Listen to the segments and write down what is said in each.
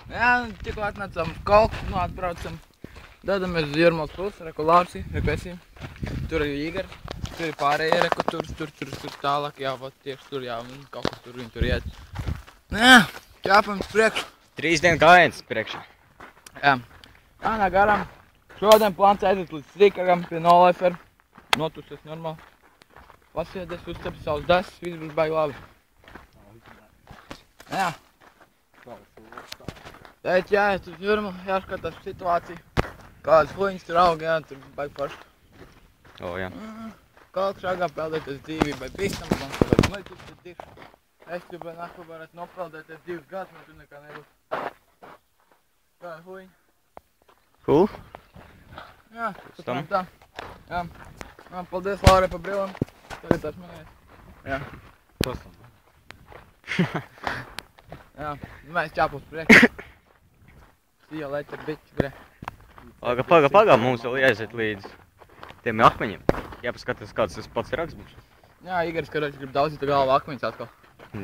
Jā, tikko atnācām Kalku, atbraucam. Dodamies uz Jūrmals pusi, reku Lārsi, reku esi. Tur ir Igars, tur ir pārējie, reku tur tālāk, jā, vat tieši tur, jā, kaut kur tur viņi tur iet. Jā, ķāpam priekš. 3 dienu gājiens priekšā. Jā. Ānā garām. Šodien plāns aiziet līdz Strīkagam pie Nolaifer. Notusies normāli. Pasēdies, uzcep savus desas, viss būs baigi labi. Jā. Teikt, jāiet uz Jūrmalu, jāskatās situāciju. Kādas huņas tur aug, jā, tur baigi forši. O, jā. Kalks ragā peldēties dzīvībai bīstam, man kaut kāds muļķis tur tieši. Es gribēju nāku varētu nopeldēties 2 gadus, man tur nekā nebūs. Kā huņi? Cool. Jā, patram tā. Jā. Paldies Laurai par brillam. Tagad tās manēs. Jā. Jā, mēs ķāpus priekš. See you later, bitch, bre. Paga, mums vēl jāiziet līdz tiem akmeņiem. Jāpaskatās, kāds tas pats raks būs. Jā, Igars, karoči, grib daudzīt galvu akmeņus atkal.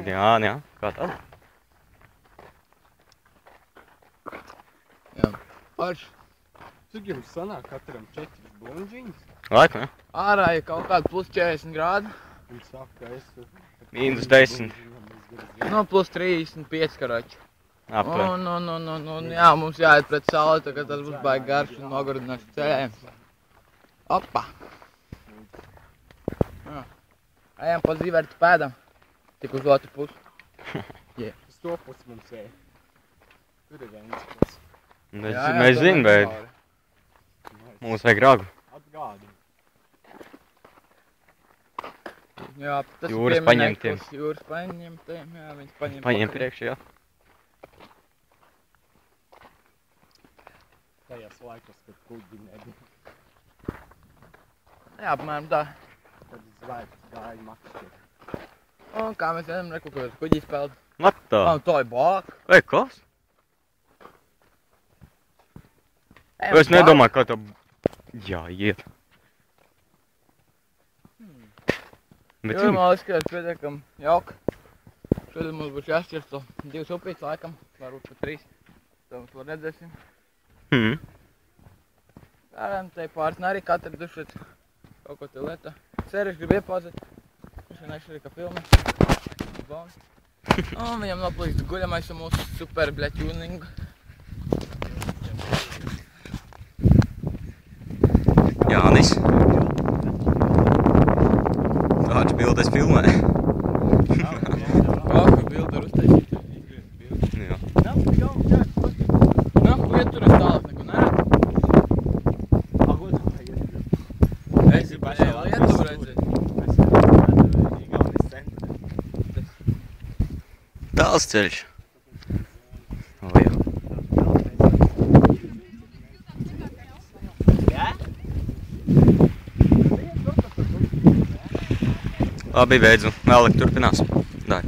Jā, kā tā? Jā. Arš. Cik jums sanāk katram 4 blonžiņas? Laikam, jā. Ārā ir kaut kādi plus 40 grādi. Un saka, ka es... Mīnus 10. Nu, plus 35, karoči. Aptuveni. Un jā, mums jāiet pret sauli, tā kā tas būs baigi garš un nogurdināšu ceļējums. Opa! Jā. Ejam pa zīvērtu pēdam. Tik uz otru pusi. Uz to pusi mums ej. Tur ir viens pusi. Mēs zinām, bet mums vajag ragu. Atgādi. Jā, tas Jūras ir paņemtiem. Jūras paņemtiem, jā, viņas paņem. Paņem priekšā, jā. Tajās laikos, kad kuģi nebija. Jā, apmēram tā. Tad zvaigznes gāja makšķi. Un kā mēs ejam, reku, kaut kuģī spēlēt. Matā. Tā ir bāk. Vai kas? Es nedomāju, kā tā... Jā, iet. Bet Jūrmāla izskatās pietiekam jauka. Šodien mums būs jāšķirsto 2 upītes laikam, varbūt pat 3. To mums vēl redzēsim. Tārām te pārsnā arī katru dušot kaut ko te lietā. Sēriši grib iepauzēt. Viņš vienāks arī kā filmē. Un viņam noplīkst guļamais un mūsu super bļaķūningu. Jānis. Kāds bildes filmē? Kādu bildi var uztaisīt? Jā. Ieturies tālāk neko neredz. Es gribu Lietuvu redzēt. Tāls ceļš. O, jā. Labi, beidzu. Vēlāk turpinās. Dāļ.